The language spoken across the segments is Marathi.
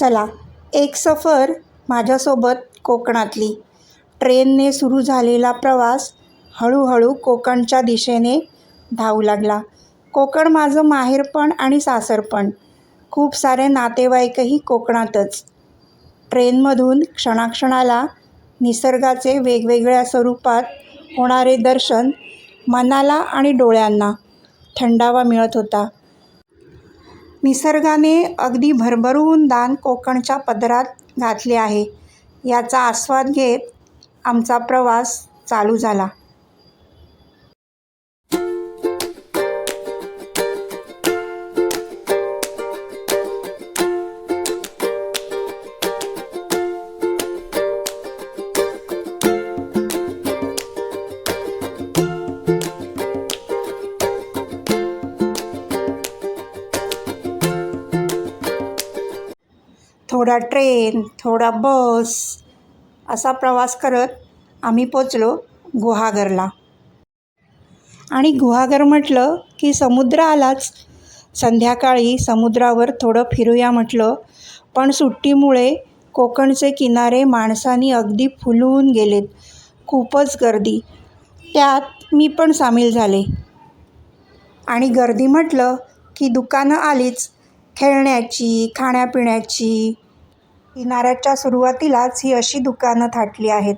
चला, एक सफर माझ्यासोबत कोकणातली. ट्रेनने सुरू झालेला प्रवास हळूहळू कोकणच्या दिशेने धावू लागला. कोकण माझं माहेरपण आणि सासरपण. खूप सारे नातेवाईकही कोकणातच. ट्रेनमधून क्षणाक्षणाला निसर्गाचे वेगवेगळ्या स्वरूपात होणारे दर्शन मनाला आणि डोळ्यांना थंडावा मिळत होता. निसर्गाने अगदी भरभरून दान कोकणच्या पदरात घातले आहे, याचा आस्वाद घेत आमचा प्रवास चालू झाला. थोडा ट्रेन, थोडा बस असा प्रवास करत आम्ही पोचलो गुहागरला. आणि गुहागर म्हटलं की समुद्र आलाच. संध्याकाळी समुद्रावर थोडं फिरूया म्हटलं, पण सुट्टीमुळे कोकणचे किनारे माणसांनी अगदी फुलून गेलेत. खूपच गर्दी, त्यात मी पण सामील झाले. आणि गर्दी म्हटलं की दुकानं आलीच, खेळण्याची, खाण्यापिण्याची. किनाऱ्याच्या सुरुवातीलाच ही अशी दुकानं थाटली आहेत.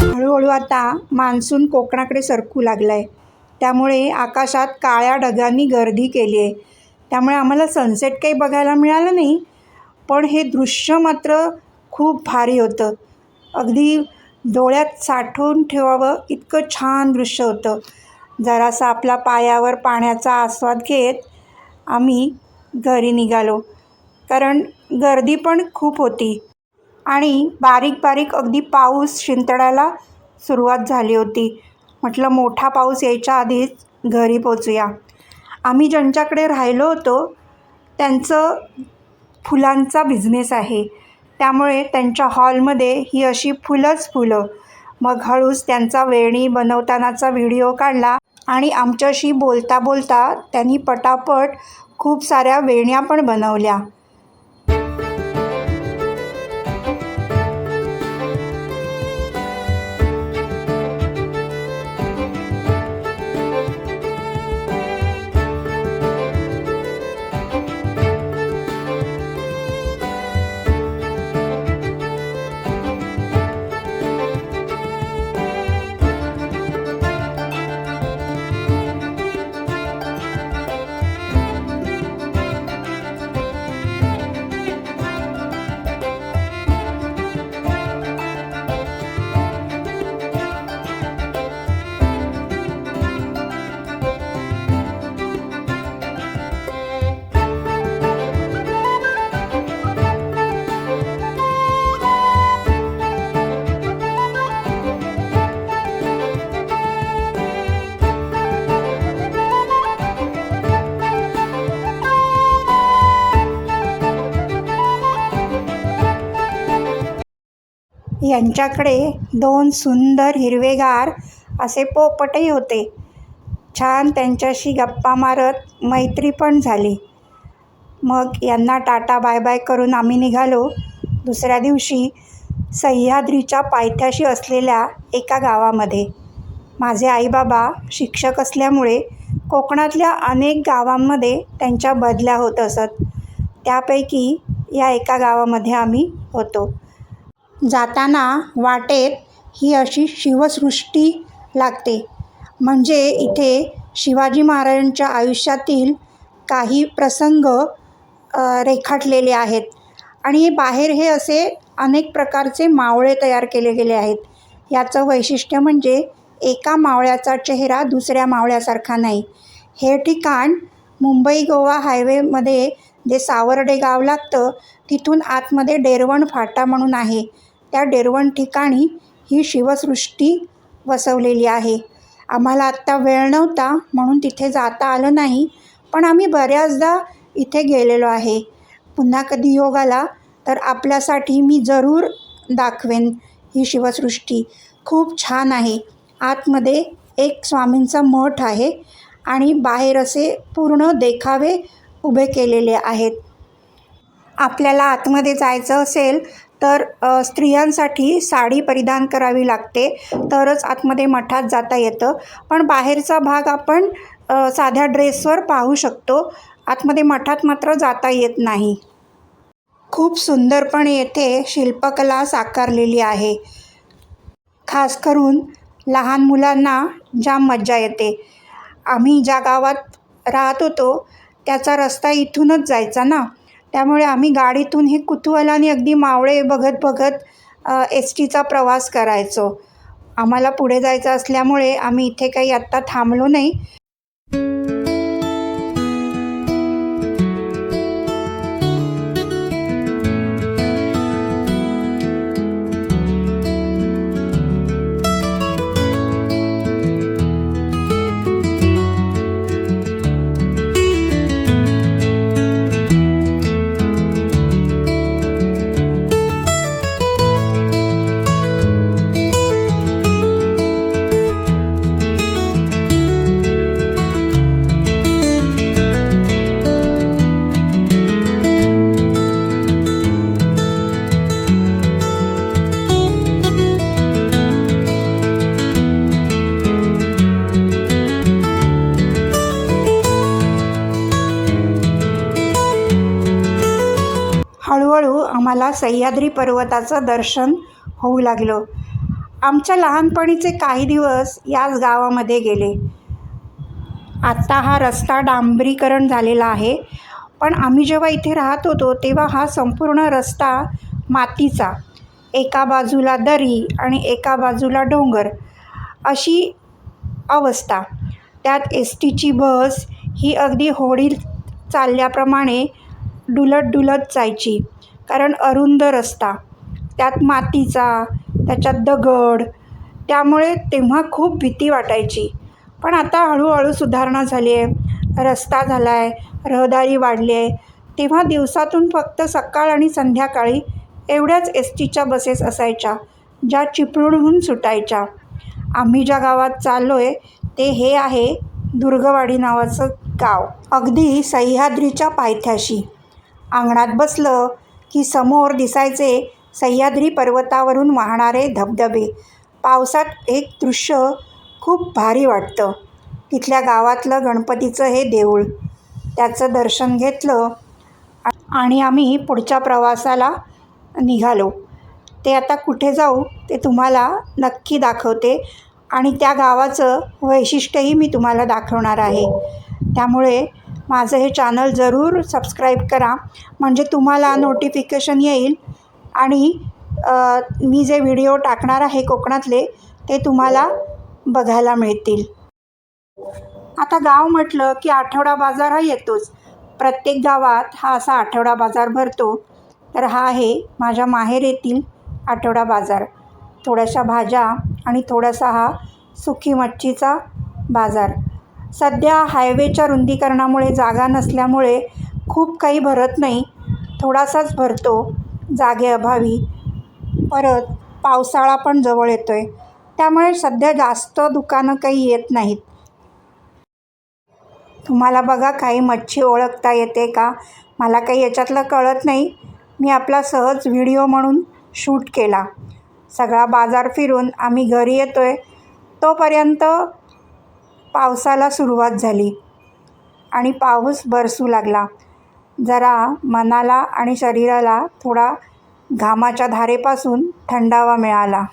हळूहळू आता मान्सून कोकणाकडे सरकू लागला आहे. त्यामुळे आकाशात काळ्या ढगांनी गर्दी केली आहे. त्यामुळे आम्हाला सनसेट काही बघायला मिळालं नाही, पण हे दृश्य मात्र खूप भारी होतं. अगदी डोळ्यात साठवून ठेवावं इतकं छान दृश्य होतं. जरासा आपल्या पायावर पाण्याचा आस्वाद घेत आम्ही घरी निघालो, कारण गर्दी पण खूप होती आणि बारीक बारीक अगदी पाऊस शिंतडायला सुरुवात झाली होती. म्हटलं मोठा पाऊस यायच्या आधीच घरी पोचूया. आम्ही ज्यांच्याकडे राहिलो होतो त्यांचं फुलांचा बिझनेस आहे, त्यामुळे त्यांच्या हॉलमध्ये ही अशी फुलंच फुलं. मग हळूच त्यांचा वेणी बनवतानाचा व्हिडिओ काढला आणि आमच्याशी बोलता बोलता त्यांनी पटापट खूप साऱ्या वेण्या पण बनवल्या. यांच्याकडे 2 सुंदर हिरवेगार असे पोपटही होते. छान त्यांच्याशी गप्पा मारत मैत्री पण झाली. मग यांना टाटा बाय बाय करून आम्ही निघालो. दुसऱ्या दिवशी सह्याद्रीच्या पायथ्याशी असलेल्या एका गावामध्ये. माझे आईबाबा शिक्षक असल्यामुळे कोकणातल्या अनेक गावांमध्ये त्यांच्या बदल्या होत असत. त्यापैकी या एका गावामध्ये आम्ही होतो. जाताना वाटेत ही अशी शिवसृष्टी लागते. म्हणजे इथे शिवाजी महाराजांच्या आयुष्यातील काही प्रसंग रेखाटलेले आहेत आणि बाहेर हे असे अनेक प्रकारचे मावळे तयार केले गेले आहेत. याचं वैशिष्ट्य म्हणजे एका मावळ्याचा चेहरा दुसऱ्या मावळ्यासारखा नाही. हे ठिकाण मुंबई गोवा हायवेमध्ये जे सावर्डे गाव लागतं तिथून आतमध्ये डेरवण फाटा म्हणून आहे. त्या डेरवण ठिकाणी ही शिवसृष्टी वसवलेली आहे. आम्हाला आत्ता वेळ नव्हता म्हणून तिथे जाता आलं नाही, पण आम्ही बऱ्याचदा इथे गेलेलो आहे. पुन्हा कधी योग आला तर आपल्यासाठी मी जरूर दाखवेन ही शिवसृष्टी. खूप छान आहे. आतमध्ये एक स्वामींचा मठ आहे आणि बाहेर असे पूर्ण देखावे उभे केलेले आहेत. आपल्याला आतमध्ये जायचं असेल तर स्त्रियांसाठी साडी परिधान करावी लागते, तरच आतमध्ये मठात जाता येतं. पण बाहेरचा भाग आपण साध्या ड्रेसवर पाहू शकतो. आतमध्ये मठात मात्र जाता येत नाही. खूप सुंदरपणे येथे शिल्पकला साकारलेली आहे. खास करून लहान मुलांना जाम मज्जा येते. आम्ही ज्या गावात राहत होतो त्याचा रस्ता इथूनच जायचा ना, त्यामुळे आम्ही गाडीतून हे कुतूहलाने अगदी मावळे बघत बघत एस टीचा प्रवास करायचो. आम्हाला पुढे जायचं असल्यामुळे आम्ही इथे काही आत्ता थांबलो नाही. हळूहळू आम्हाला सह्याद्री पर्वताचं दर्शन होऊ लागलं. आमच्या लहानपणीचे काही दिवस याच गावामध्ये गेले. आत्ता हा रस्ता डांबरीकरण झालेला आहे, पण आम्ही जेव्हा इथे राहत होतो तेव्हा हा संपूर्ण रस्ता मातीचा. एका बाजूला दरी आणि एका बाजूला डोंगर अशी अवस्था. त्यात एस टीची बस ही अगदी होडीत चालल्याप्रमाणे डुलत डुलत जायची, कारण अरुंद रस्ता, त्यात मातीचा, त्याच्यात दगड, त्यामुळे तेव्हा खूप भीती वाटायची. पण आता हळूहळू सुधारणा झाली आहे. रस्ता झाला आहे, रहदारी वाढली आहे. तेव्हा दिवसातून फक्त सकाळ आणि संध्याकाळी एवढ्याच एस टीच्या बसेस असायच्या, ज्या चिपळूणहून सुटायच्या. आम्ही ज्या गावात चाललो आहे ते हे आहे दुर्गवाडी नावाचं गाव, अगदी सह्याद्रीच्या पायथ्याशी. अंगणात बसलं की समोर दिसायचे सह्याद्री पर्वतावरून वाहणारे धबधबे. पावसात एक दृश्य खूप भारी वाटतं. तिथल्या गावातलं गणपतीचं हे देऊळ, त्याचं दर्शन घेतलं आणि आम्ही पुढच्या प्रवासाला निघालो. ते आता कुठे जाऊ ते तुम्हाला नक्की दाखवते आणि त्या गावाचं वैशिष्ट्यही मी तुम्हाला दाखवणार आहे. त्यामुळे माझं हे चॅनल जरूर सबस्क्राईब करा, म्हणजे तुम्हाला नोटिफिकेशन येईल आणि मी जे व्हिडिओ टाकणार आहे कोकणातले ते तुम्हाला बघायला मिळतील. आता गाव म्हटलं की आठवडा बाजार हा येतोच. प्रत्येक गावात हा असा आठवडा बाजार भरतो. तर हा आहे माझ्या माहेर आठवडा बाजार. थोड्याशा भाज्या आणि थोडासा हा सुकी मच्छीचा बाजार. सध्या हायवेच्या रुंदीकरणामुळे जागा नसल्यामुळे खूप काही भरत नाही, थोडासाच भरतो जागेअभावी. परत पावसाळा पण जवळ येतो आहे, त्यामुळे सध्या जास्त दुकानं काही येत नाहीत. तुम्हाला बघा काही मच्छी ओळखता येते का? मला काही याच्यातलं कळत नाही. मी आपला सहज व्हिडिओ म्हणून शूट केला. सगळा बाजार फिरून आम्ही घरी येतो आहे तोपर्यंत पावसाला सुरुवात झाली आणि पाऊस बरसू लागला. जरा मनाला आणि शरीराला थोडा घामाच्या धारेपासून थंडावा मिळाला.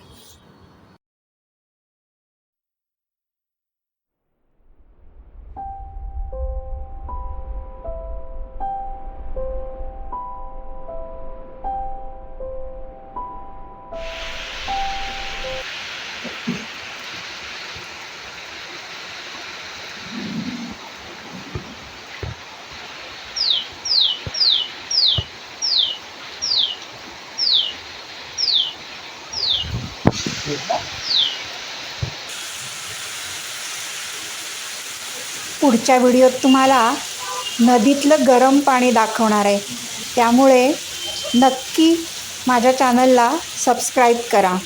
पुढच्या व्हिडिओत तुम्हाला नदीतलं गरम पाणी दाखवणार आहे, त्यामुळे नक्की माझ्या चॅनलला सबस्क्राईब करा.